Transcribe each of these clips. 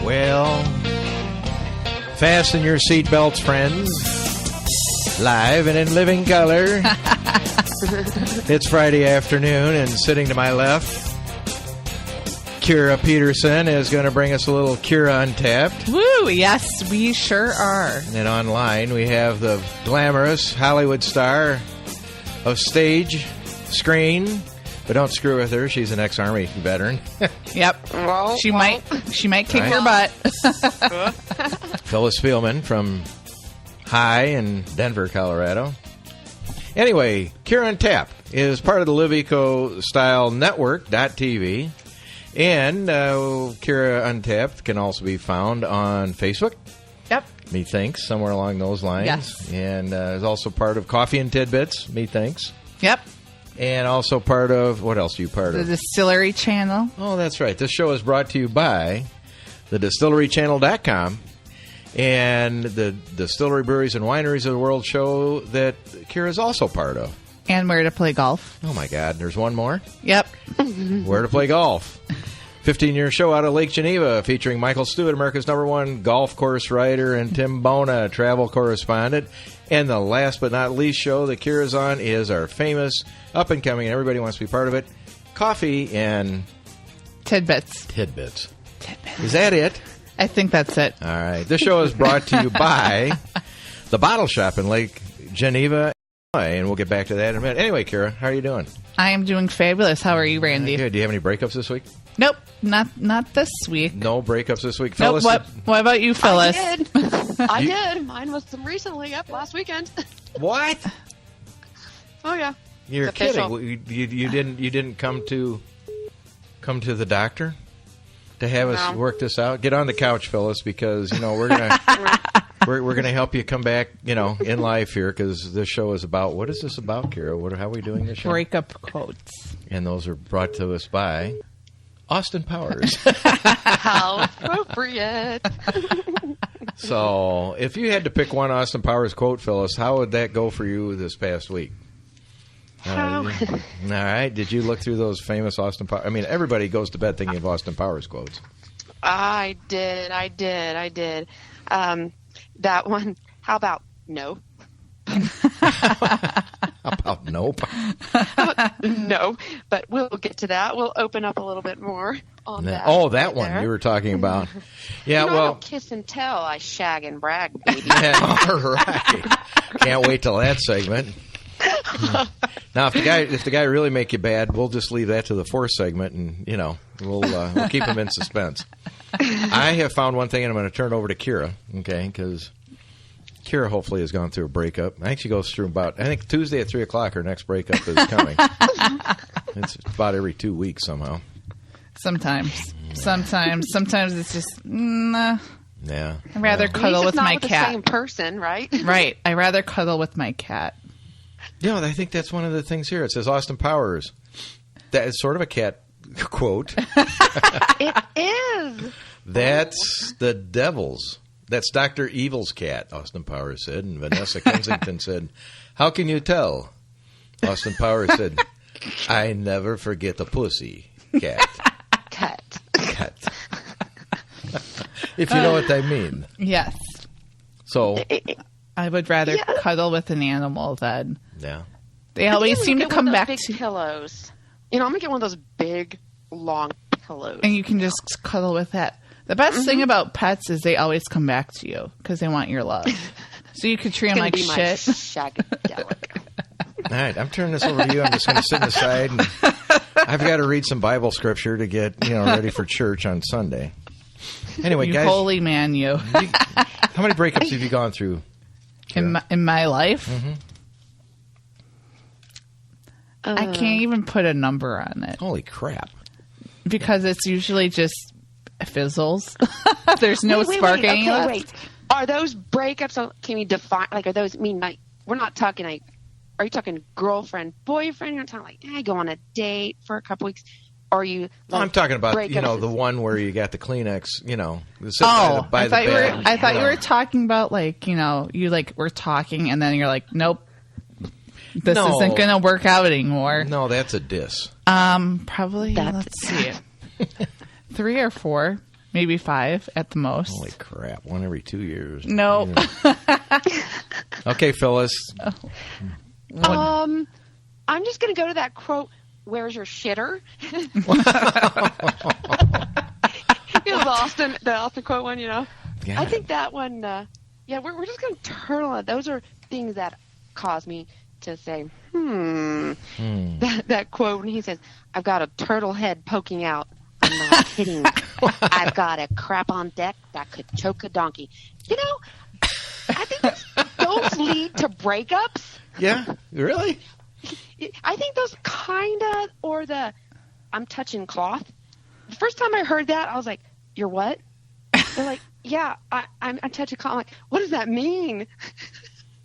Well, fasten your seatbelts, friends. Live and in living color. It's Friday afternoon, and sitting to my left, Kira Peterson is going to bring us a little Kira Untapped. Woo! Yes, we sure are. And online, we have the glamorous Hollywood star of stage, screen, but don't screw with her. She's an ex-Army veteran. Yep. She might kick your butt. Phyllis Spielman from High in Denver, Colorado. Anyway, Kira Untapped is part of the Live Eco Style Network.tv. And Kira Untapped can also be found on Facebook. Yep. Methinks, somewhere along those lines. Yes. And is also part of Coffee and Tidbits, Methinks. Yep. And also part of, what else are you part of? The Distillery Channel. Oh, that's right. This show is brought to you by the distillerychannel.com and the Distillery, Breweries, and Wineries of the World show that Kira is also part of. And Where to Play Golf. Oh, my God. There's one more? Yep. Where to Play Golf. 15-year show out of Lake Geneva featuring Michael Stewart, America's #1 golf course writer, and Tim Bona, travel correspondent. And the last but not least show that Kira's on is our famous, up-and-coming, and everybody wants to be part of it, Coffee and... Tidbits. Tidbits. Is that it? I think that's it. All right. This show is brought to you by the Bottle Shop in Lake Geneva, and we'll get back to that in a minute. Anyway, Kira, how are you doing? I am doing fabulous. How are you, Randy? Good. Do you have any breakups this week? Nope. Not this week. No breakups this week. Nope. Phyllis, What about you, Phyllis? I did. Mine was recently, last weekend. What? Oh, yeah. You're It's kidding. official. You didn't come to the doctor to have us work this out? Get on the couch, Phyllis, because we're gonna we're gonna help you come back, in life here, because this show is about, what is this about, Kira? How are we doing this show? Breakup quotes. And those are brought to us by Austin Powers. How appropriate. So, if you had to pick one Austin Powers quote, Phyllis, how would that go for you this past week? All right. Did you look through those famous Austin Powers? I mean, everybody goes to bed thinking of Austin Powers quotes. I did. That one, how about no? How about nope? No, but we'll get to that. We'll open up a little bit more on that. Oh, that right one there. you were talking about. Yeah, I well. don't kiss and tell. I shag and brag, baby. Yeah, all right. Can't wait till that segment. Now, if the guy really make you bad, we'll just leave that to the fourth segment, and we'll keep him in suspense. I have found one thing, and I'm going to turn it over to Kira, okay? Because Kira hopefully has gone through a breakup. I think she goes through Tuesday at 3:00, her next breakup is coming. It's about every 2 weeks somehow. Sometimes it's just nah. Yeah. I'd rather cuddle with my not cat. the same person, right? Right. I'd rather cuddle with my cat. I think that's one of the things here. It says Austin Powers. That is sort of a cat quote. It is. That's the devil's. That's Dr. Evil's cat, Austin Powers said. And Vanessa Kensington said, "How can you tell?" Austin Powers said, "I never forget the pussy, cat." Cat. If you know what I mean. Yes. So, I would rather cuddle with an animal than... yeah. They always seem to come back big to... pillows. I'm going to get one of those big, long pillows. And you can just cuddle with that. The best thing about pets is they always come back to you because they want your love. So you could treat them like shit. Shagadelic. All right, I'm turning this over to you. I'm just going to sit aside, and I've got to read some Bible scripture to get ready for church on Sunday. Anyway, you guys, holy man, you. How many breakups have you gone through? In my life? Mm-hmm. I can't even put a number on it. Holy crap. Because it's usually just fizzles. There's no sparking. Okay, wait. Are those breakups, can you define, are those, we're not talking, are you talking girlfriend, boyfriend? You're not talking hey, go on a date for a couple weeks? Or are you, I'm talking about, the one where you got the Kleenex, by the bed. I thought you were talking about, you were talking and then you're like, nope. This isn't going to work out anymore. No, that's a diss. Probably, let's see. 3 or 4, maybe 5 at the most. Holy crap. 1 every 2 years. No. Okay, Phyllis. I'm just going to go to that quote, "Where's your shitter?" It was the Austin quote one, Yeah. I think that one, we're just going to turn on it. Those are things that cause me to say, That quote when he says, "I've got a turtle head poking out." I'm not kidding. I've got a crap on deck that could choke a donkey. I think those lead to breakups. Yeah, really? I think those or the "I'm touching cloth." The first time I heard that, I was like, "You're what?" They're like, "Yeah, I'm touching cloth." I'm like, what does that mean?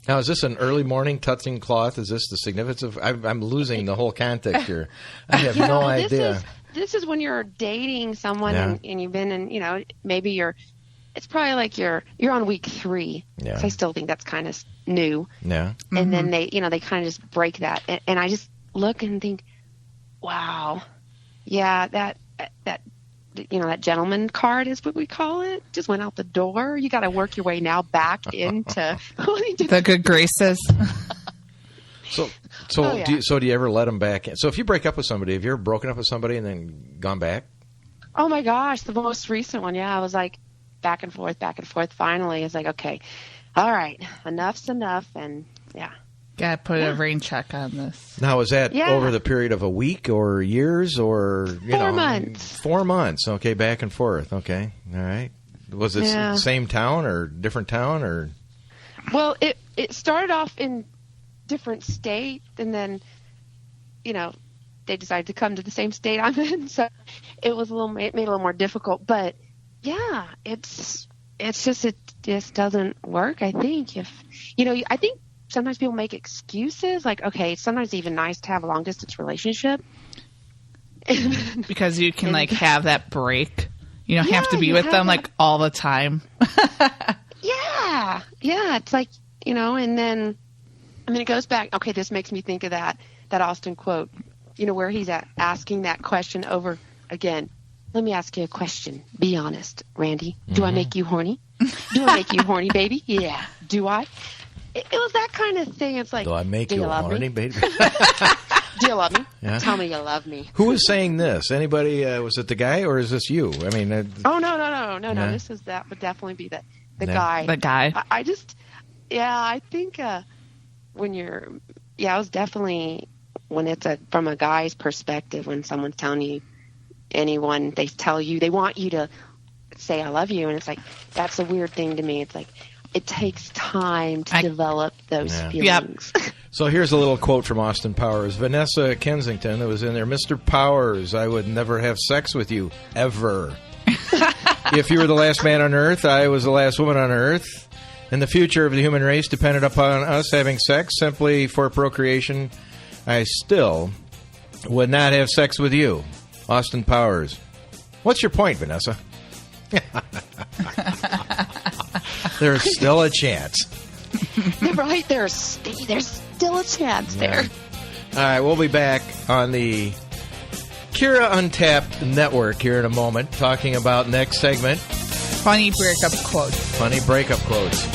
Now, is this an early morning touching cloth? Is this the significance of? I'm losing the whole context here. I have no idea. This is when you're dating someone and you've been in, maybe it's probably like you're on week 3. Yeah. So I still think that's kind of new. Yeah. And then they kind of just break that. And I just look and think, wow, yeah, that gentleman card is what we call it. Just went out the door. You got to work your way now back into the good graces. So do you ever let them back in? So if you break up with somebody, have you ever broken up with somebody and then gone back? Oh my gosh, the most recent one. Yeah, I was like back and forth. Finally, it's like, okay, all right, enough's enough, and yeah. Gotta put a rain check on this. Now, is that over the period of a week or years or 4 months? 4 months. Okay, back and forth. Okay, all right. Was it same town or different town or? Well, it started off in different state, and then they decided to come to the same state I'm in, so it made it a little more difficult. But yeah, it just doesn't work. I think I think sometimes people make excuses, like, okay, it's sometimes even nice to have a long distance relationship because you can have that break. You don't have to be with them all the time. yeah, it's like and then it goes back. Okay, this makes me think of that Austin quote, where he's asking that question over again. Let me ask you a question. Be honest, Randy. Do I make you horny? Do I make you horny, baby? Yeah. Do I? It was that kind of thing. It's like, do I make you horny, baby? Do you love me? Yeah. Tell me you love me. Who was saying this? Anybody? Was it the guy or is this you? I mean. Oh no. That would definitely be the guy. The guy. I just, I think when you're, it was definitely when it's from a guy's perspective, when someone's telling you, they tell you, they want you to say I love you, and it's like, that's a weird thing to me. It's like, it takes time to develop those feelings. Yep. So here's a little quote from Austin Powers. Vanessa Kensington, that was in there. "Mr. Powers, I would never have sex with you, ever. If you were the last man on Earth, I was the last woman on Earth. And the future of the human race depended upon us having sex simply for procreation. I still would not have sex with you." Austin Powers. What's your point, Vanessa? There's still a chance. Right, there's still a chance there. All right, we'll be back on the Kira Untapped network here in a moment, talking about next segment. Funny breakup quotes. Funny breakup quotes.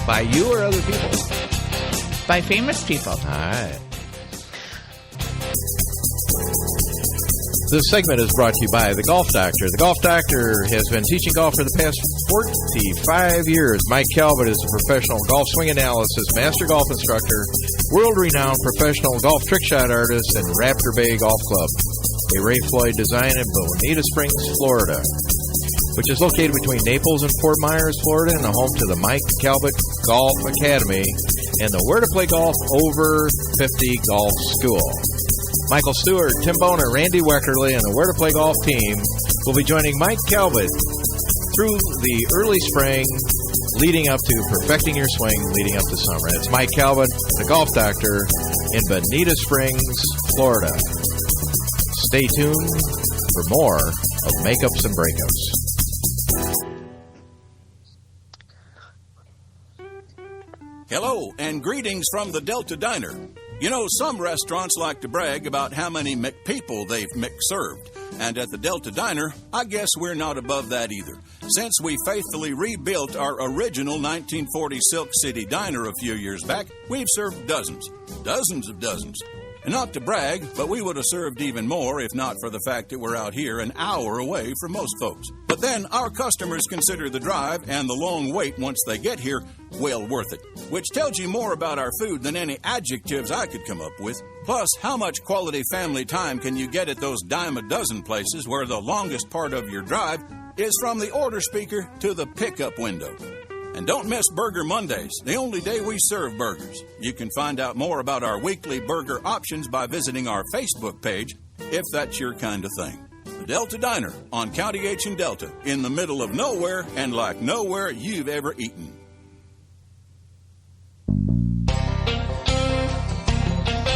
By you or other people? By famous people. All right. This segment is brought to you by The Golf Doctor. The Golf Doctor has been teaching golf for the past 45 years. Mike Calvert is a professional golf swing analysis, master golf instructor, world-renowned professional golf trick shot artist, and Raptor Bay Golf Club, a Ray Floyd design in Bonita Springs, Florida, which is located between Naples and Fort Myers, Florida, and the home to the Mike Calvert Golf Academy and the Where to Play Golf Over 50 Golf School. Michael Stewart, Tim Bona, Randy Weckerly, and the Where to Play Golf team will be joining Mike Calvert through the early spring, leading up to perfecting your swing, leading up to summer. It's Mike Calvert, the Golf Doctor, in Bonita Springs, Florida. Stay tuned for more of Makeups and Breakups. Hello, and greetings from the Delta Diner. You know, some restaurants like to brag about how many McPeople they've McServed. And at the Delta Diner, I guess we're not above that either. Since we faithfully rebuilt our original 1940 Silk City Diner a few years back, we've served dozens of dozens. And not to brag, but we would have served even more if not for the fact that we're out here an hour away from most folks. But then our customers consider the drive and the long wait once they get here well worth it, which tells you more about our food than any adjectives I could come up with. Plus, how much quality family time can you get at those dime a dozen places where the longest part of your drive is from the order speaker to the pickup window? And don't miss Burger Mondays, the only day we serve burgers. You can find out more about our weekly burger options by visiting our Facebook page, if that's your kind of thing. The Delta Diner on County H and Delta, in the middle of nowhere and like nowhere you've ever eaten.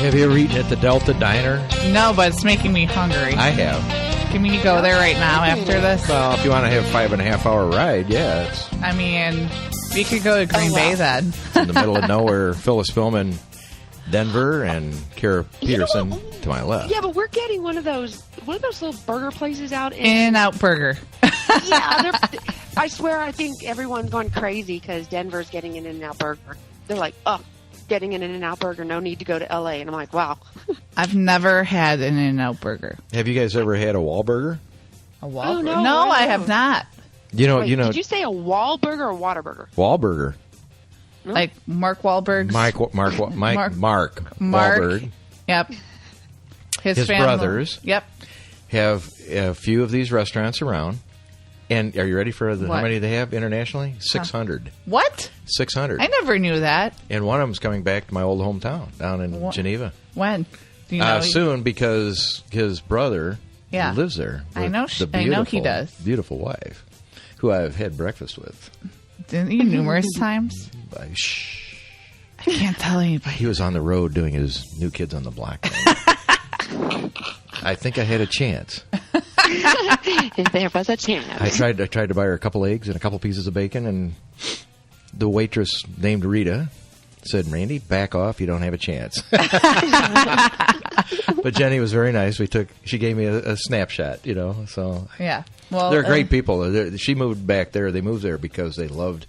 Have you ever eaten at the Delta Diner? No, but it's making me hungry. I have. Can we go there right now after this? Well, if you want to have a 5.5 hour ride, yeah, it's I mean, we could go to Green Bay then. in the middle of nowhere. Phyllis, Spielman, Denver, and Kara Peterson to my left. Yeah, but we're getting one of those little burger places out in In-N-Out Burger. Yeah, I swear I think everyone's going crazy because Denver's getting an In-N-Out Burger. They're like, oh, getting an In-N-Out Burger, no need to go to L.A. And I'm like, wow. I've never had an In-N-Out Burger. Have you guys ever had a Wahlburger? A Wahlburger? Oh, no, no, I I have not. You know, Wait, did you say a Wahlburger or Whataburger? Wahlburger. Like Mark Wahlberg's. Mark Wahlberg. Yep. His family. brothers. Yep. Have a few of these restaurants around. And are you ready for how many they have internationally? 600. What? 600. I never knew that. And one of them's coming back to my old hometown down in Geneva. When? Do you know soon, because his brother lives there. I know he does. Beautiful wife, who I've had breakfast with. Didn't you numerous times? Shh. I can't tell anybody. He was on the road doing his New Kids on the Block thing. I think I had a chance. If there was a chance. I tried to buy her a couple eggs and a couple pieces of bacon, and the waitress named Rita said, "Randy, back off. You don't have a chance." But Jenny was very nice. She gave me a snapshot, so yeah. Well, they're great people. She moved back there. They moved there because they loved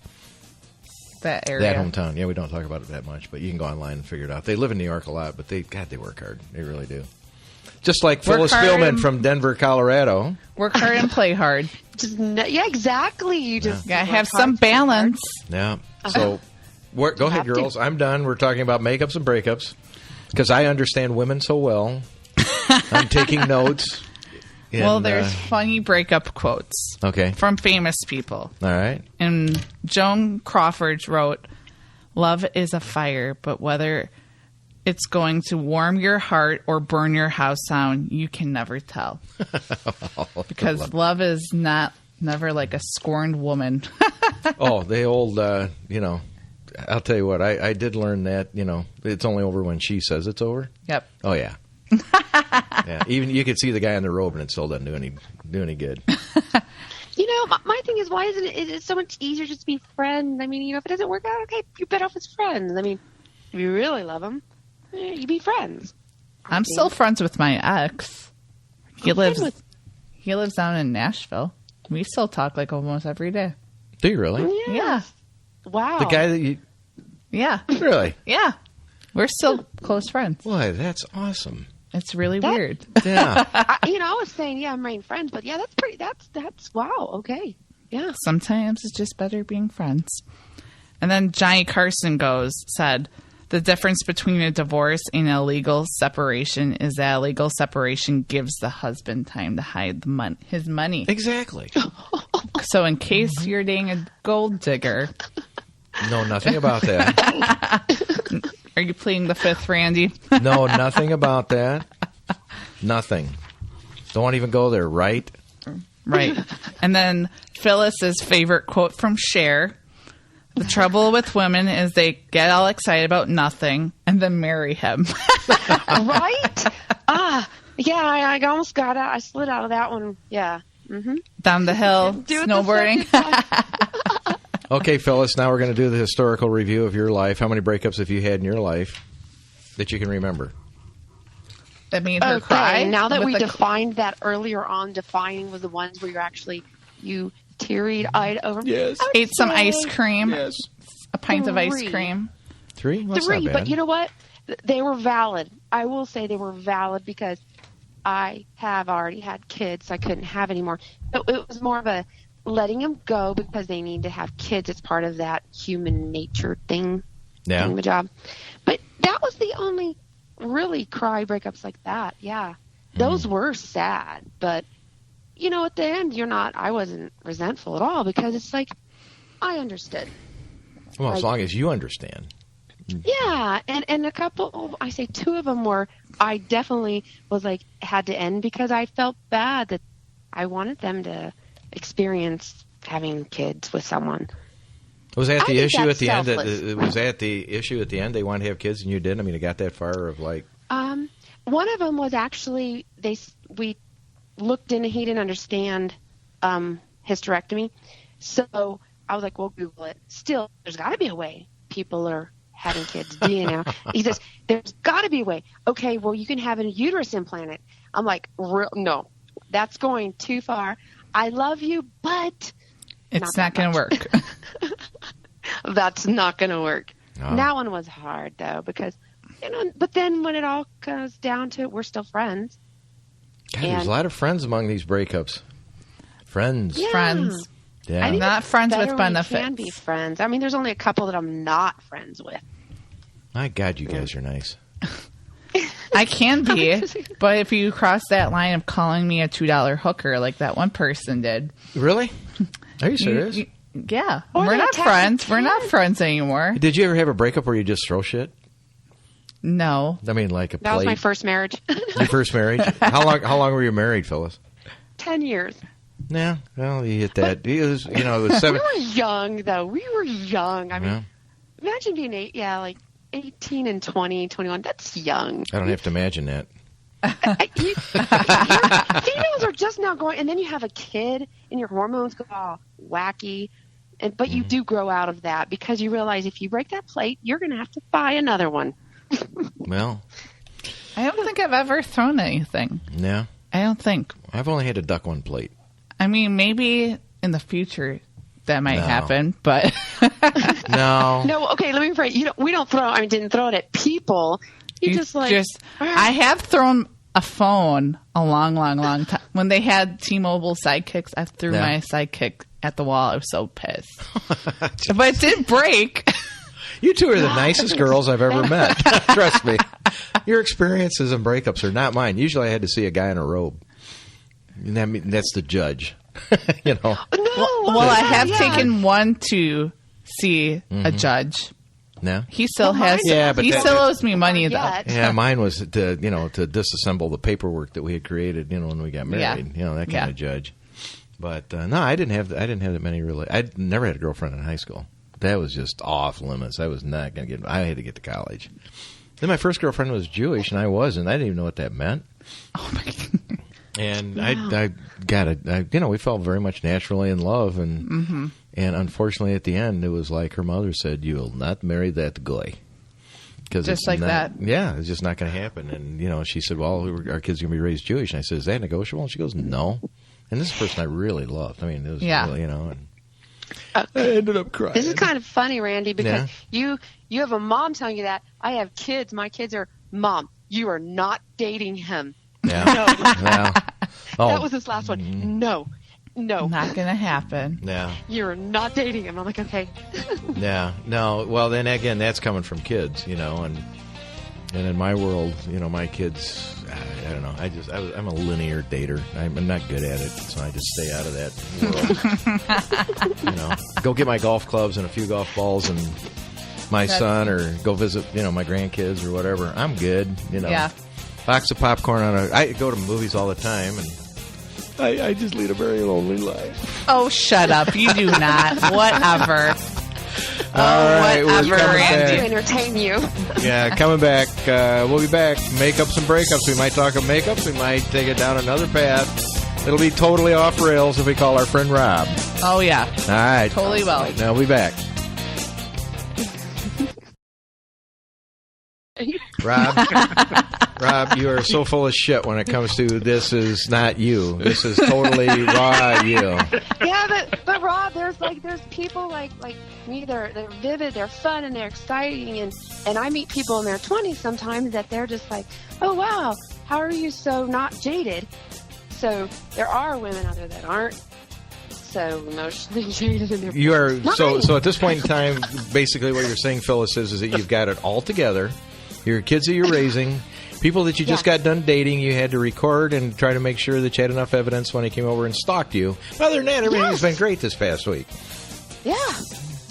that area, that hometown. Yeah, we don't talk about it that much, but you can go online and figure it out. They live in New York a lot, but they work hard. They really do. Just like Phyllis Spielman from Denver, Colorado. Work hard and play hard. Yeah, exactly. You just gotta have some balance. Yeah. So, go ahead, girls. I'm done. We're talking about makeups and breakups because I understand women so well. I'm taking notes. Well, there's funny breakup quotes. Okay. From famous people. All right. And Joan Crawford wrote, "Love is a fire, but whether it's going to warm your heart or burn your house down, you can never tell." Because love is never like a scorned woman. Oh, the old, I'll tell you what, I did learn that, it's only over when she says it's over. Yep. Oh, yeah. Yeah. Even you could see the guy in the robe and it still doesn't do any good. My thing is, why isn't it's so much easier just to be friends? I mean, if it doesn't work out, okay, you're better off as friends. I mean, if you really love them, you be friends. I'm still friends with my ex. He lives down in Nashville. We still talk like almost every day. Do you really? Yeah. Wow. The guy that you... Yeah. Really? Yeah. We're still close friends. Boy, that's awesome. It's really weird. Yeah. I was saying, I'm main friends, but yeah, that's wow. Okay. Yeah. Sometimes it's just better being friends. And then Johnny Carson said, "The difference between a divorce and a legal separation is that a legal separation gives the husband time to hide his money." Exactly. So in case you're dating a gold digger. No, nothing about that. Are you pleading the fifth, Randy? No, nothing about that. Nothing. Don't even go there, right? Right. And then Phyllis's favorite quote from Cher. "The trouble with women is they get all excited about nothing and then marry him." Right? Yeah, I almost got out. I slid out of that one. Yeah. Mm-hmm. Down the hill, snowboarding. Okay, Phyllis, now we're going to do the historical review of your life. How many breakups have you had in your life that you can remember? That made her cry? Now that we defined that earlier on, defining was the ones where you teary-eyed over. Yes. Ate some ice cream. Yes. A pint of ice cream. 3? Well, that's Three, not bad. but you know what? They were valid. I will say they were valid because I have already had kids. So I couldn't have any more. So it was more of a letting them go because they need to have kids. It's part of that human nature thing. Yeah. Doing the job. But that was the only really cry breakups like that. Yeah. Those were sad. But, at the end, I wasn't resentful at all because it's like, I understood. Well, as long as you understand. Yeah, and a couple, I say 2 of them were, I definitely was like, had to end because I felt bad that I wanted them to experience having kids with someone. Was that the issue at the end? Selfless. Was that the issue at the end? They wanted to have kids and you didn't? I mean, it got that far of like... One of them was actually, we looked in and he didn't understand hysterectomy. So I was like, well, Google it. Still, there's got to be a way people are having kids, DNA. He says, there's got to be a way. Okay, well, you can have a uterus implanted. I'm like, no, that's going too far. I love you, but... It's not going to work. That's not going to work. Oh. That one was hard, though, because, but then when it all comes down to it, we're still friends. God, there's a lot of friends among these breakups. Friends. Yeah. Friends. Yeah. I'm not friends with Better benefits. We can be friends. I mean, there's only a couple that I'm not friends with. My God, you guys are nice. I can be, but if you cross that line of calling me a $2 hooker like that one person did. Really? Are you serious? Yeah. Or We're they not attack friends. the We're not kid. friends anymore. Did you ever have a breakup where you just throw shit? No. I mean, like a plate. That was my first marriage. Your first marriage? How long were you married, Phyllis? 10 years. Yeah, well, you hit that. It was 7. We were young, though. We were young. I mean, Yeah. imagine being 18 and 20, 21. That's young. I don't have to imagine that. Your females are just now going, and then you have a kid, and your hormones go all wacky. But you do grow out of that because you realize if you break that plate, you're going to have to buy another one. Well, I don't think I've ever thrown anything. yeah. I don't think. I've only had to duck one plate. I mean, maybe in the future that might No. happen, but No. No, okay, let me pray. We don't throw. I didn't throw it at people. You just like. I have thrown a phone a long, long, long time. When they had T-Mobile sidekicks, I threw Yeah. my sidekick at the wall. I was so pissed, but it did break. You two are the nicest girls I've ever met. Trust me. Your experiences and breakups are not mine. Usually I had to see a guy in a robe. And that's the judge. No, Well, I have taken one to see a judge. No? He still Well, has. mine- Yeah, but he that- still owes me money though. Yet. Yeah, mine was to disassemble the paperwork that we had created, when we got married. Yeah. That kind Yeah. of judge. But no, I didn't have that many really. I'd never had a girlfriend in high school. That was just off limits. I was not going to get. I had to get to college. Then my first girlfriend was Jewish, and I wasn't. I didn't even know what that meant. Oh my God. And I got it. We fell very much naturally in love, and unfortunately, at the end, it was like her mother said, "You will not marry that guy." Just like that. Yeah, it's just not going to happen. And she said, "Well, our kids are going to be raised Jewish." And I said, "Is that negotiable?" And she goes, "No." And this is a person I really loved. I mean, it was really, and I ended up crying. This is kind of funny, Randy, because you have a mom telling you that. I have kids. My kids are, Mom, you are not dating him. Yeah. No. Yeah. Oh, That was this last one. No. Not gonna happen. yeah. You're not dating him. I'm like, okay. Yeah. No. Well, then again, that's coming from kids, and in my world, my kids, I don't know. I'm a linear dater. I'm not good at it, so I just stay out of that world. Go get my golf clubs and a few golf balls and my son, or go visit, my grandkids or whatever. I'm good, Yeah. Box of popcorn I go to movies all the time, and I just lead a very lonely life. Oh, shut up! You do not. Whatever. All right, we're whatever, coming Randy. To back. entertain you. Yeah, coming back. We'll be back. Makeups and breakups. We might talk of makeups. We might take it down another path. It'll be totally off rails if we call our friend Rob. Oh, yeah. All right. Totally will. Now we'll be back. Rob, you are so full of shit when it comes to this is not you. This is totally raw you. Yeah, but Rob, there's people like me. They're vivid, they're fun, and they're exciting. And I meet people in their 20s sometimes that they're just like, oh wow, how are you so not jaded? So there are women out there that aren't so emotionally jaded in their. You are so at this point in time, basically what you're saying, Phyllis, is that you've got it all together. Your kids that you're raising, people that you just got done dating, you had to record and try to make sure that you had enough evidence when he came over and stalked you. Other than that, everything's been great this past week. Yeah.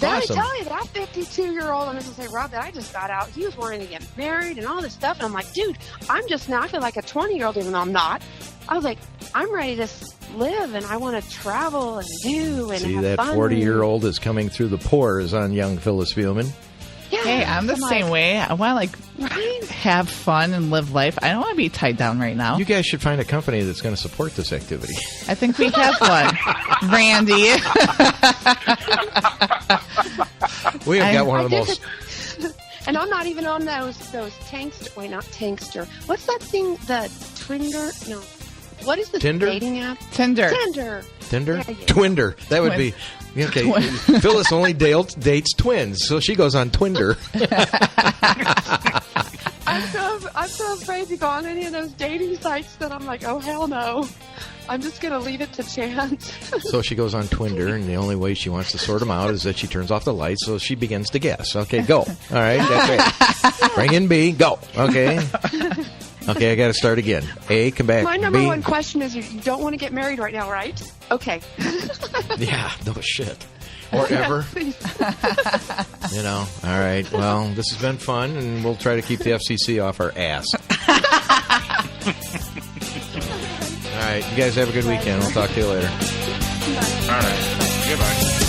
Then Awesome. I tell you, that 52-year-old, I'm just going to say, Rob, that I just got out, he was wanting to get married and all this stuff. And I'm like, dude, I feel like a 20-year-old, even though I'm not. I was like, I'm ready to live, and I want to travel and do and See, have that fun. 40-year-old is coming through the pores on young Phyllis Spielman. Yeah, Hey, I'm the same way. I want to right? have fun and live life. I don't want to be tied down right now. You guys should find a company that's going to support this activity. I think we have one. Randy. We have got one of the most... And I'm not even on those tankster. Wait, not tankster. What's that thing? The Twinder? No. What is the Tinder? dating app? Tinder. Tinder. Tinder? Yeah. Twinder. That would be... Okay, Phyllis only dates twins, so she goes on Twinder. I'm so afraid to go on any of those dating sites that I'm like, oh, hell no. I'm just going to leave it to chance. So she goes on Twinder, and the only way she wants to sort them out is that she turns off the lights, so she begins to guess. Okay, go. All right, that's it. Bring in B, go. Okay. Okay, I got to start again. A, come back. My number B. one question is, you don't want to get married right now, right? Okay. Yeah, no shit. Or ever. You know, all right. Well, this has been fun, and we'll try to keep the FCC off our ass. All right, you guys have a good weekend. We'll talk to you later. All right. Goodbye.